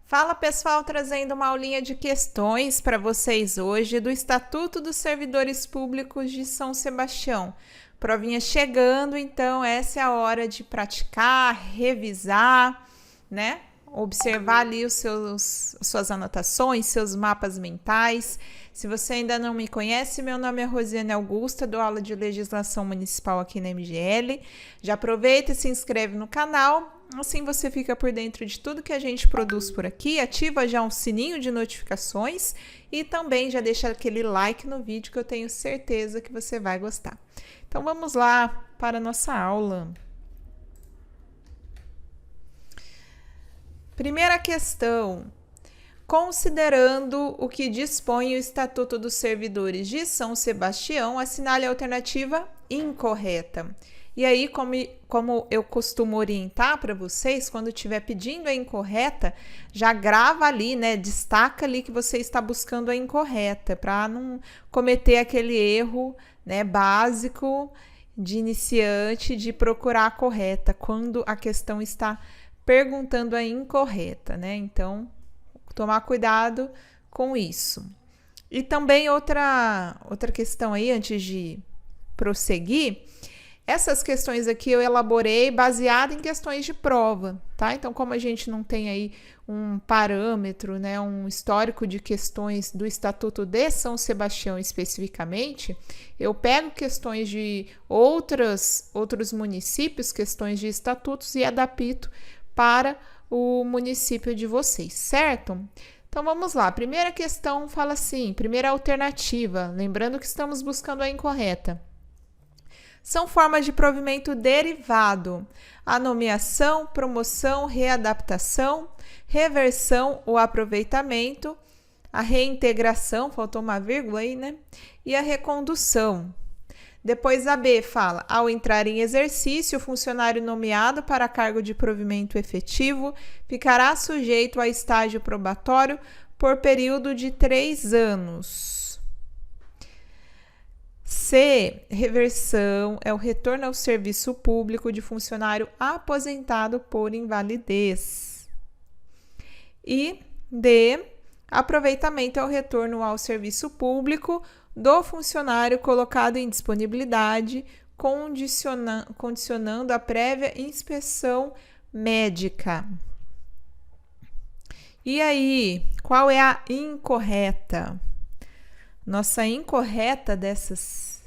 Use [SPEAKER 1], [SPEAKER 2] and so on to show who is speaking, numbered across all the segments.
[SPEAKER 1] Fala pessoal, trazendo uma aulinha de questões para vocês hoje do Estatuto dos Servidores Públicos de São Sebastião. Provinha chegando, então essa é a hora de praticar, revisar, né? Observar ali suas anotações, seus mapas mentais. Se você ainda não me conhece, meu nome é Rosiane Augusta, dou aula de legislação municipal aqui na MGL. Já aproveita e se inscreve no canal. Assim você fica por dentro de tudo que a gente produz por aqui, ativa já um sininho de notificações e também já deixa aquele like no vídeo que eu tenho certeza que você vai gostar. Então vamos lá para a nossa aula. Primeira questão. Considerando o que dispõe o Estatuto dos Servidores de São Sebastião, assinale a alternativa incorreta. E aí, como eu costumo orientar para vocês, quando estiver pedindo a incorreta, já grava ali, né? Destaca ali que você está buscando a incorreta, para não cometer aquele erro, né, básico de iniciante de procurar a correta, quando a questão está perguntando a incorreta, né? Então, tomar cuidado com isso. E também outra questão aí, antes de prosseguir, essas questões aqui eu elaborei baseado em questões de prova, tá? Então, como a gente não tem aí um parâmetro, né, um histórico de questões do Estatuto de São Sebastião especificamente, eu pego questões de outros municípios, questões de estatutos e adapto para o município de vocês, certo? Então, vamos lá. Primeira questão fala assim, primeira alternativa, lembrando que estamos buscando a incorreta. São formas de provimento derivado: a nomeação, promoção, readaptação, reversão ou aproveitamento, a reintegração, faltou uma vírgula aí, né? E a recondução. Depois a B fala: ao entrar em exercício, o funcionário nomeado para cargo de provimento efetivo ficará sujeito a estágio probatório por período de 3 anos. C, reversão, é o retorno ao serviço público de funcionário aposentado por invalidez. E D, aproveitamento, é o retorno ao serviço público do funcionário colocado em disponibilidade, condicionando a prévia inspeção médica. E aí, qual é a incorreta? Nossa incorreta dessas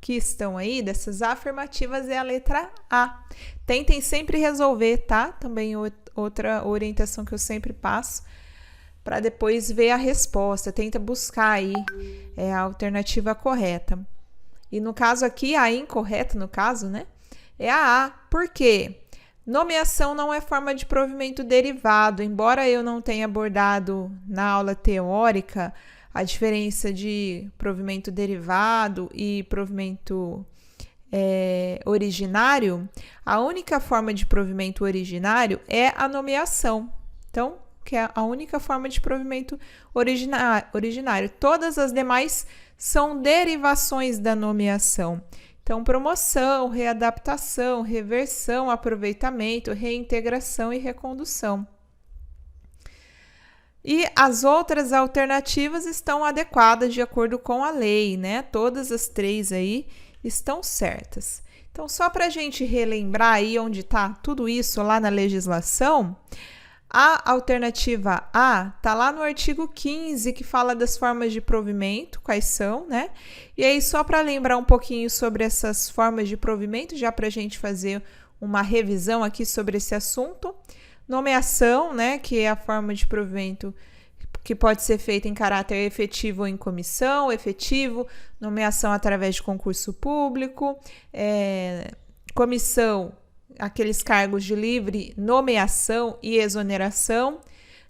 [SPEAKER 1] que estão aí, dessas afirmativas, é a letra A. Tentem sempre resolver, tá? Também outra orientação que eu sempre passo, para depois ver a resposta. Tenta buscar aí a alternativa correta. E no caso aqui, a incorreta, no caso, né? É a A. Por quê? Nomeação não é forma de provimento derivado. Embora eu não tenha abordado na aula teórica a diferença de provimento derivado e provimento originário, a única forma de provimento originário é a nomeação. Então, que é a única forma de provimento originário. Todas as demais são derivações da nomeação. Então, promoção, readaptação, reversão, aproveitamento, reintegração e recondução. E as outras alternativas estão adequadas de acordo com a lei, né? Todas as 3 aí estão certas. Então, só para a gente relembrar aí onde está tudo isso lá na legislação, a alternativa A está lá no artigo 15, que fala das formas de provimento, quais são, né? E aí, só para lembrar um pouquinho sobre essas formas de provimento, já para a gente fazer uma revisão aqui sobre esse assunto. Nomeação, né, que é a forma de provimento que pode ser feita em caráter efetivo ou em comissão, efetivo, nomeação através de concurso público, comissão, aqueles cargos de livre nomeação e exoneração.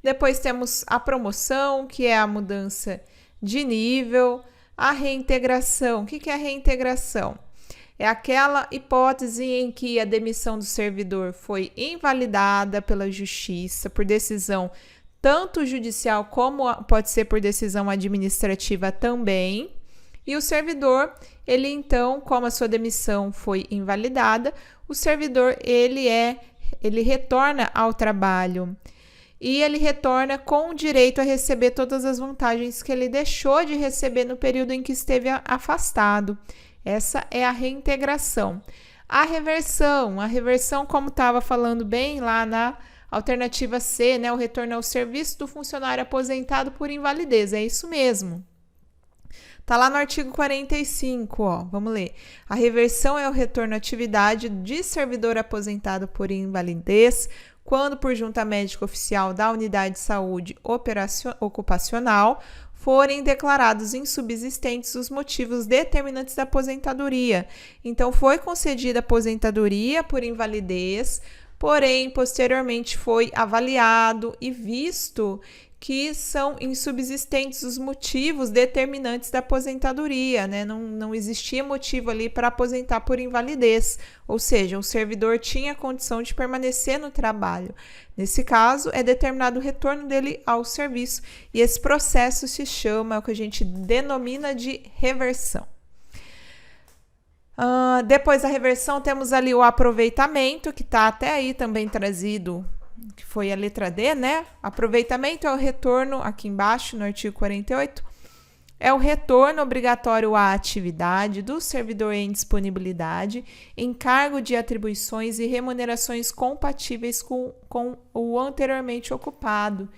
[SPEAKER 1] Depois temos a promoção, que é a mudança de nível, a reintegração. O que é a reintegração? É aquela hipótese em que a demissão do servidor foi invalidada pela justiça por decisão tanto judicial como pode ser por decisão administrativa também. E o servidor, ele então, como a sua demissão foi invalidada, o servidor ele retorna ao trabalho. e ele retorna com direito a receber todas as vantagens que ele deixou de receber no período em que esteve afastado. Essa é a reintegração. A reversão, como estava falando bem lá na alternativa C, né, o retorno ao serviço do funcionário aposentado por invalidez, é isso mesmo. Tá lá no artigo 45, ó, vamos ler. A reversão é o retorno à atividade de servidor aposentado por invalidez, quando por junta médica oficial da unidade de saúde ocupacional forem declarados insubsistentes os motivos determinantes da aposentadoria. Então, foi concedida aposentadoria por invalidez, porém, posteriormente foi avaliado e visto que são insubsistentes os motivos determinantes da aposentadoria, né? Não existia motivo ali para aposentar por invalidez, ou seja, o servidor tinha condição de permanecer no trabalho. Nesse caso, é determinado o retorno dele ao serviço e esse processo se chama, é o que a gente denomina de reversão. Depois da reversão, temos ali o aproveitamento, que está até aí também trazido, que foi a letra D, né? Aproveitamento é o retorno, aqui embaixo, no artigo 48, é o retorno obrigatório à atividade do servidor em disponibilidade, encargo de atribuições e remunerações compatíveis com o anteriormente ocupado.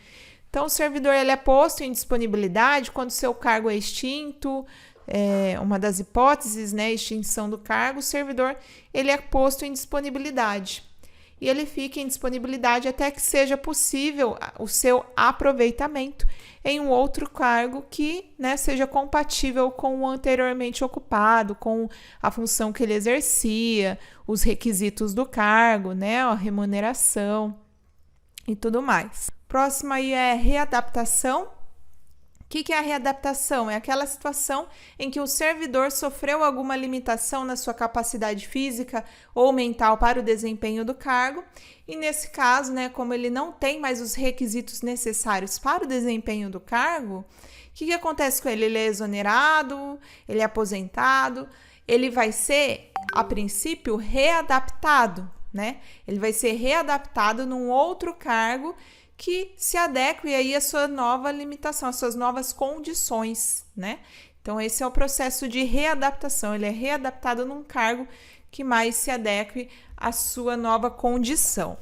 [SPEAKER 1] Então, o servidor ele é posto em disponibilidade quando seu cargo é extinto, uma das hipóteses, né, extinção do cargo, o servidor ele é posto em disponibilidade. E ele fica em disponibilidade até que seja possível o seu aproveitamento em um outro cargo que, né, seja compatível com o anteriormente ocupado, com a função que ele exercia, os requisitos do cargo, né, a remuneração e tudo mais. Próximo aí é readaptação. O que é a readaptação? É aquela situação em que o servidor sofreu alguma limitação na sua capacidade física ou mental para o desempenho do cargo, e nesse caso, né, como ele não tem mais os requisitos necessários para o desempenho do cargo, o que acontece com ele? Ele é exonerado, ele é aposentado, ele vai ser, a princípio, readaptado, né? Ele vai ser readaptado num outro cargo que se adeque aí à sua nova limitação, às suas novas condições, né? Então, esse é o processo de readaptação. Ele é readaptado num cargo que mais se adeque à sua nova condição.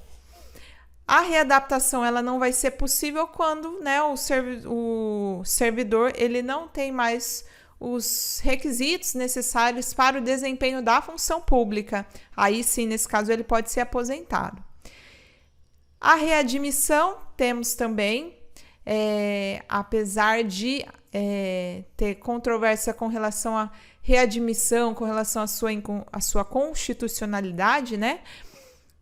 [SPEAKER 1] A readaptação, ela não vai ser possível quando, né, o servidor, ele não tem mais os requisitos necessários para o desempenho da função pública. Aí, sim, nesse caso, ele pode ser aposentado. A readmissão, temos também, apesar de ter controvérsia com relação à readmissão, com relação à sua constitucionalidade, né?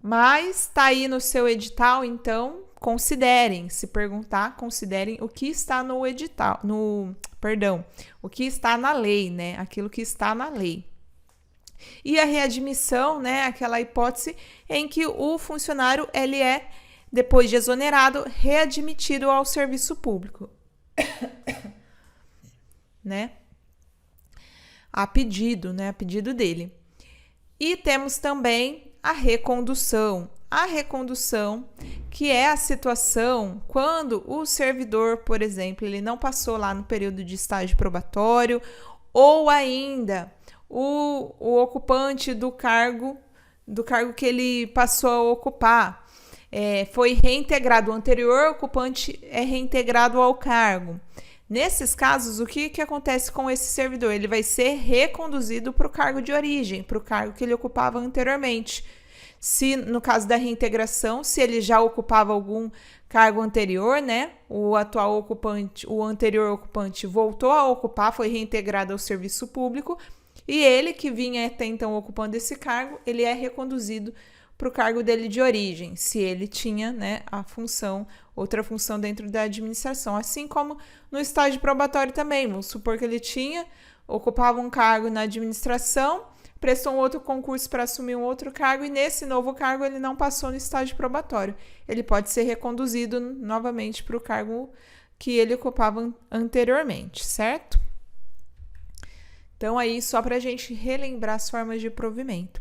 [SPEAKER 1] Mas está aí no seu edital, então considerem, se perguntar, considerem o que está no edital, o que está na lei, né? Aquilo que está na lei. E a readmissão, né? Aquela hipótese em que o funcionário, ele é, depois de exonerado, readmitido ao serviço público, né? A pedido, né? A pedido dele. E temos também a recondução. A recondução, que é a situação quando o servidor, por exemplo, ele não passou lá no período de estágio probatório, ou ainda o ocupante do cargo que ele passou a ocupar, foi reintegrado, o anterior ocupante é reintegrado ao cargo. Nesses casos, o que acontece com esse servidor? Ele vai ser reconduzido para o cargo de origem, para o cargo que ele ocupava anteriormente. Se, no caso da reintegração, se ele já ocupava algum cargo anterior, né? O anterior ocupante voltou a ocupar, foi reintegrado ao serviço público, e ele, que vinha até então ocupando esse cargo, ele é reconduzido para o cargo dele de origem, se ele tinha, né, outra função dentro da administração. Assim como no estágio probatório também, vamos supor que ele ocupava um cargo na administração, prestou um outro concurso para assumir um outro cargo, e nesse novo cargo ele não passou no estágio probatório. Ele pode ser reconduzido novamente para o cargo que ele ocupava anteriormente, certo? Então, aí, só para a gente relembrar as formas de provimento.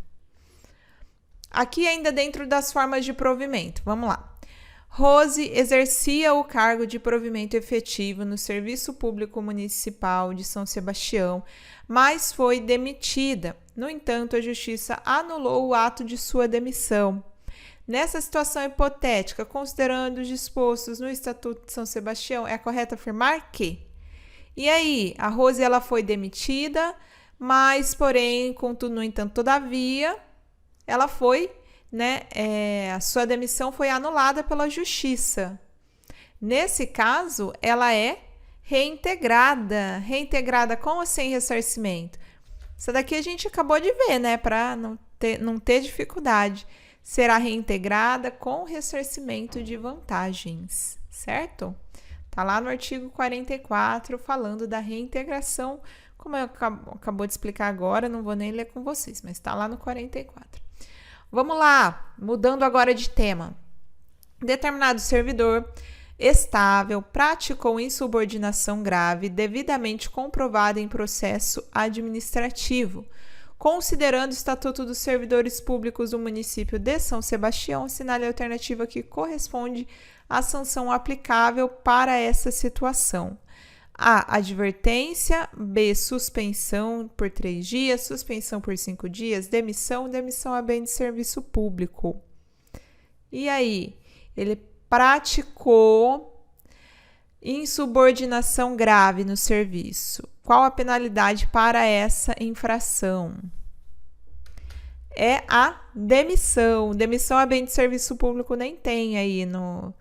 [SPEAKER 1] Aqui, ainda dentro das formas de provimento, vamos lá. Rose exercia o cargo de provimento efetivo no Serviço Público Municipal de São Sebastião, mas foi demitida. No entanto, a Justiça anulou o ato de sua demissão. Nessa situação hipotética, considerando os dispostos no Estatuto de São Sebastião, é correto afirmar que... E aí, a Rose ela foi demitida, mas, porém, contudo, no entanto, todavia, ela foi, a sua demissão foi anulada pela Justiça. Nesse caso, ela é reintegrada com ou sem ressarcimento. Isso daqui a gente acabou de ver, né, para não ter dificuldade. Será reintegrada com ressarcimento de vantagens, certo? Tá lá no artigo 44, falando da reintegração, como eu acabou de explicar agora, não vou nem ler com vocês, mas tá lá no 44. Vamos lá, mudando agora de tema. Determinado servidor estável praticou insubordinação grave devidamente comprovada em processo administrativo. Considerando o Estatuto dos Servidores Públicos do município de São Sebastião, assinale a alternativa que corresponde à sanção aplicável para essa situação. A. Advertência. B. Suspensão por 3 dias, suspensão por 5 dias, demissão a bem de serviço público. E aí? Ele praticou insubordinação grave no serviço. Qual a penalidade para essa infração? É a demissão. Demissão a bem de serviço público nem tem aí no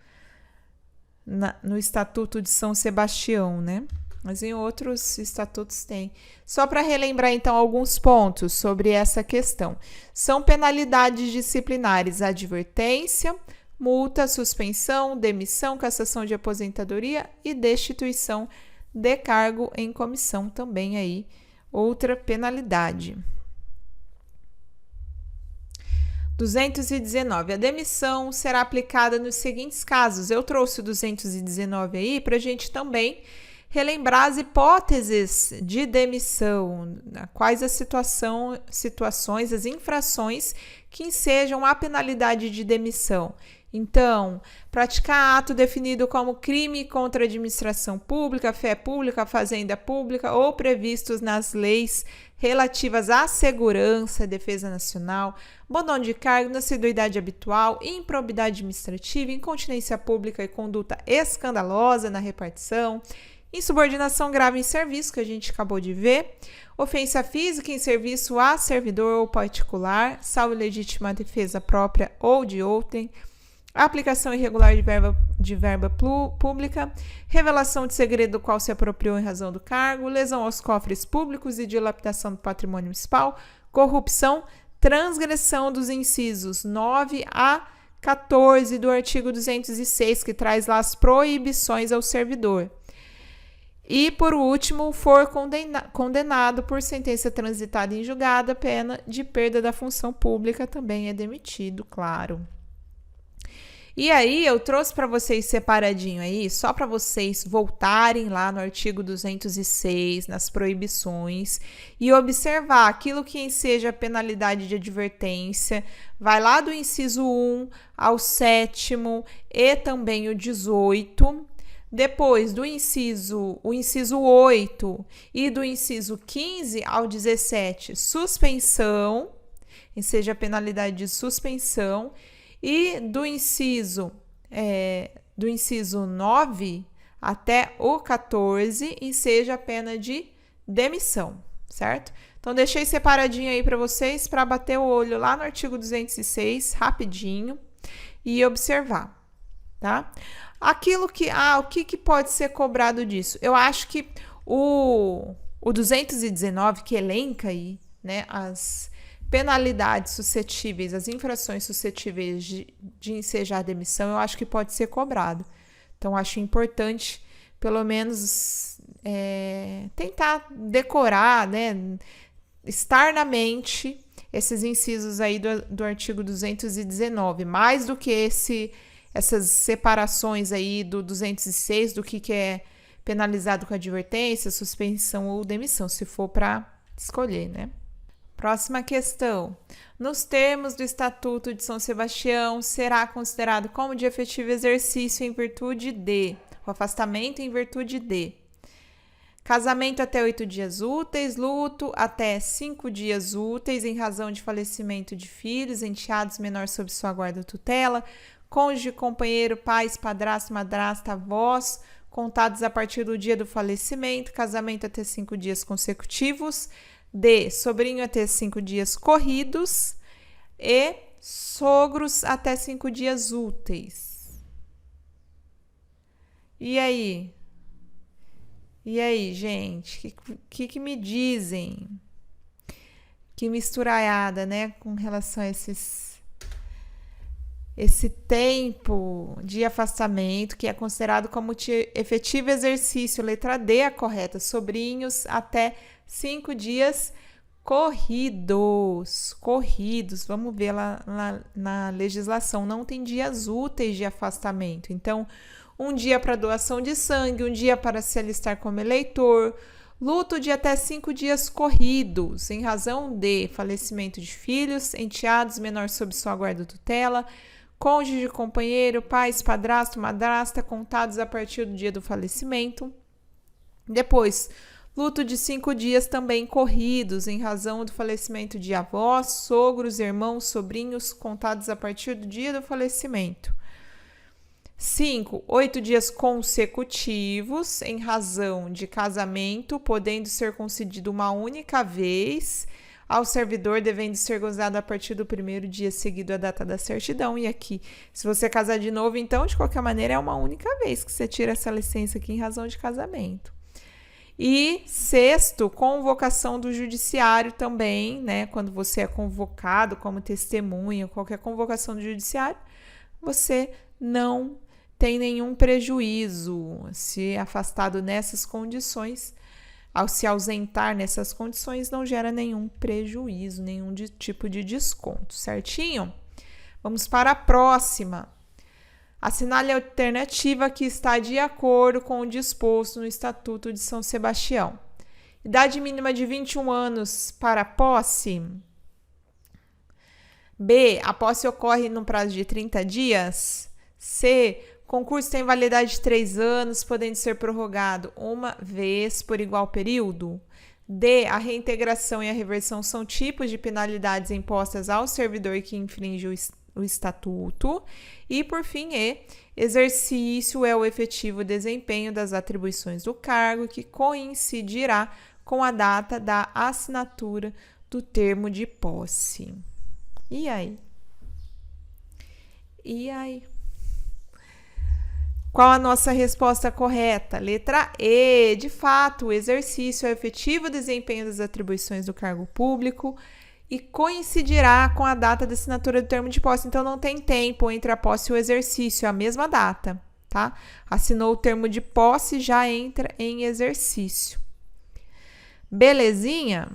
[SPEAKER 1] Estatuto de São Sebastião, né? Mas em outros estatutos tem. Só para relembrar, então, alguns pontos sobre essa questão. São penalidades disciplinares: advertência, multa, suspensão, demissão, cassação de aposentadoria e destituição de cargo em comissão, também aí outra penalidade. 219. A demissão será aplicada nos seguintes casos. Eu trouxe o 219 aí para a gente também relembrar as hipóteses de demissão, quais as situações, as infrações que ensejam a penalidade de demissão. Então, praticar ato definido como crime contra a administração pública, fé pública, fazenda pública ou previstos nas leis relativas à segurança e defesa nacional, abandono de cargo, inassiduidade habitual, improbidade administrativa, incontinência pública e conduta escandalosa na repartição, insubordinação grave em serviço, que a gente acabou de ver, ofensa física em serviço a servidor ou particular, salvo legítima defesa própria ou de outrem, aplicação irregular de verba pública, revelação de segredo do qual se apropriou em razão do cargo, lesão aos cofres públicos e dilapidação do patrimônio municipal, corrupção, transgressão dos incisos 9 a 14 do artigo 206, que traz lá as proibições ao servidor. E, por último, for condenado por sentença transitada em julgado, a pena de perda da função pública também é demitido, claro. E aí, eu trouxe para vocês separadinho aí, só para vocês voltarem lá no artigo 206, nas proibições, e observar aquilo que enseja a penalidade de advertência, vai lá do inciso 1 ao 7º e também o 18. Depois do inciso 8 e do inciso 15 ao 17, suspensão, enseja a penalidade de suspensão. E do inciso 9 até o 14, enseja a pena de demissão, certo? Então, deixei separadinho aí para vocês, para bater o olho lá no artigo 206, rapidinho, e observar, tá? Aquilo que, o que pode ser cobrado disso? Eu acho que o 219, que elenca aí, né, as penalidades suscetíveis, as infrações suscetíveis de ensejar demissão, eu acho que pode ser cobrado. Então, acho importante, pelo menos, tentar decorar, né, estar na mente esses incisos aí do artigo 219, mais do que essas separações aí do 206, do que é penalizado com advertência, suspensão ou demissão, se for para escolher, né? Próxima questão. Nos termos do Estatuto de São Sebastião, será considerado como de efetivo exercício em virtude de, o afastamento em virtude de, casamento até 8 dias úteis, luto até 5 dias úteis em razão de falecimento de filhos, enteados, menor sob sua guarda ou tutela, cônjuge, companheiro, pais, padrasto, madrasta, avós, contados a partir do dia do falecimento, casamento até 5 dias consecutivos, D, sobrinho até 5 dias corridos e sogros até 5 dias úteis. E aí? E aí, gente? Que me dizem? Que misturaiada, né? Com relação a esse tempo de afastamento, que é considerado como efetivo exercício, letra D, a correta, sobrinhos até 5 dias corridos. Vamos ver lá na legislação, não tem dias úteis de afastamento. Então, um dia para doação de sangue, um dia para se alistar como eleitor, luto de até 5 dias corridos, em razão de falecimento de filhos, enteados, menor sob sua guarda ou tutela, cônjuge, companheiro, pais, padrasto, madrasta, contados a partir do dia do falecimento. Depois, luto de 5 dias também corridos, em razão do falecimento de avós, sogros, irmãos, sobrinhos, contados a partir do dia do falecimento. 5, 8 dias consecutivos, em razão de casamento, podendo ser concedido uma única vez, ao servidor devendo ser gozado a partir do primeiro dia seguido à data da certidão. E aqui, se você casar de novo, então, de qualquer maneira, é uma única vez que você tira essa licença aqui em razão de casamento. E 6º, convocação do judiciário também, né? Quando você é convocado como testemunha, qualquer convocação do judiciário, você não tem nenhum prejuízo se afastado nessas condições. Ao se ausentar nessas condições, não gera nenhum prejuízo, nenhum tipo de desconto, certinho? Vamos para a próxima. Assinale a alternativa que está de acordo com o disposto no Estatuto de São Sebastião. Idade mínima de 21 anos para a posse. B. A posse ocorre no prazo de 30 dias. C. Concurso tem validade de 3 anos, podendo ser prorrogado uma vez por igual período. D. A reintegração e a reversão são tipos de penalidades impostas ao servidor que infringe o Estatuto. E, por fim, E. Exercício é o efetivo desempenho das atribuições do cargo que coincidirá com a data da assinatura do termo de posse. E aí? Qual a nossa resposta correta? Letra E. De fato, o exercício é o efetivo desempenho das atribuições do cargo público e coincidirá com a data da assinatura do termo de posse. Então, não tem tempo entre a posse e o exercício, é a mesma data, tá? Assinou o termo de posse, já entra em exercício. Belezinha?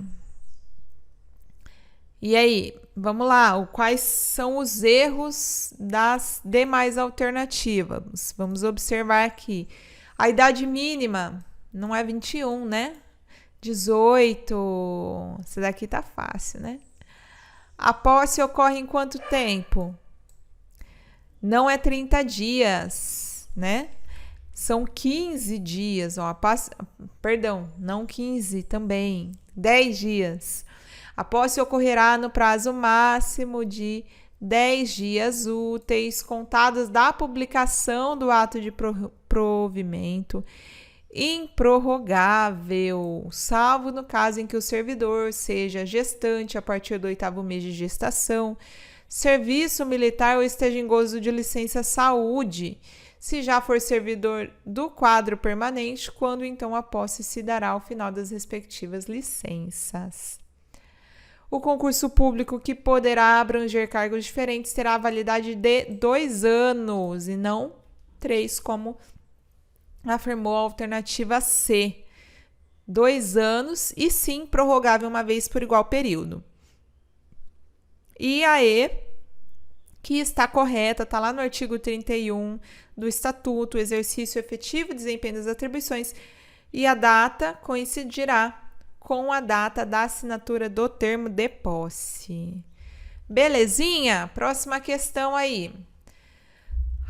[SPEAKER 1] E aí, vamos lá, quais são os erros das demais alternativas? Vamos observar aqui. A idade mínima não é 21, né? 18. Essa daqui tá fácil, né? A posse ocorre em quanto tempo? Não é 30 dias, né? São 15 dias. Ó, não 15 também. 10 dias. A posse ocorrerá no prazo máximo de 10 dias úteis, contados da publicação do ato de provimento, improrrogável, salvo no caso em que o servidor seja gestante a partir do 8º mês de gestação, serviço militar ou esteja em gozo de licença saúde, se já for servidor do quadro permanente, quando então a posse se dará ao final das respectivas licenças. O concurso público, que poderá abranger cargos diferentes, terá a validade de 2 anos e não 3, como afirmou a alternativa C. 2 anos e sim prorrogável uma vez por igual período. E a E, que está correta, está lá no artigo 31 do Estatuto, exercício efetivo, desempenho das atribuições, e a data coincidirá com a data da assinatura do termo de posse. Belezinha? Próxima questão aí.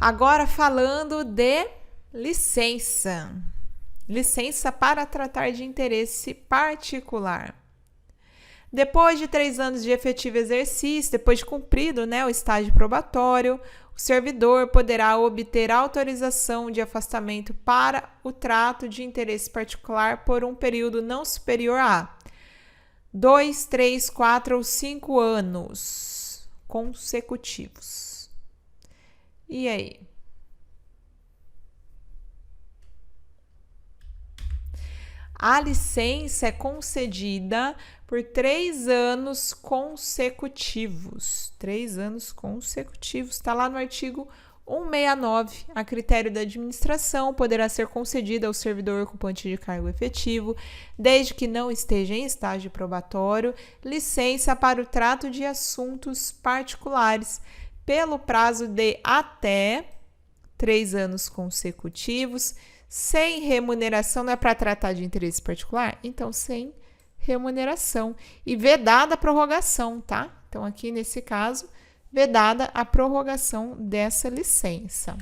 [SPEAKER 1] Agora falando de licença. Licença para tratar de interesse particular. Depois de 3 anos de efetivo exercício, depois de cumprido, o estágio probatório, o servidor poderá obter autorização de afastamento para o trato de interesse particular por um período não superior a 2, 3, 4 ou 5 anos consecutivos. E aí? A licença é concedida por 3 anos consecutivos. 3 anos consecutivos. Está lá no artigo 169. A critério da administração, poderá ser concedida ao servidor ocupante de cargo efetivo, desde que não esteja em estágio probatório, licença para o trato de assuntos particulares, pelo prazo de até 3 anos consecutivos, sem remuneração. Não é para tratar de interesse particular? Então, sem remuneração. E vedada a prorrogação, tá? Então, aqui nesse caso, vedada a prorrogação dessa licença.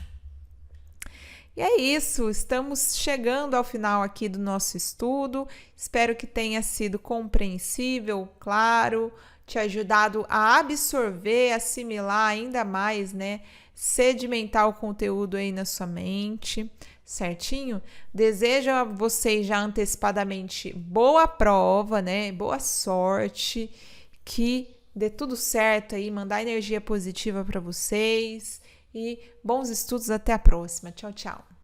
[SPEAKER 1] E é isso, estamos chegando ao final aqui do nosso estudo. Espero que tenha sido compreensível, claro, te ajudado a absorver, assimilar ainda mais, sedimentar o conteúdo aí na sua mente, certinho? Desejo a vocês já antecipadamente boa prova, boa sorte, que dê tudo certo aí, mandar energia positiva para vocês e bons estudos, até a próxima. Tchau, tchau.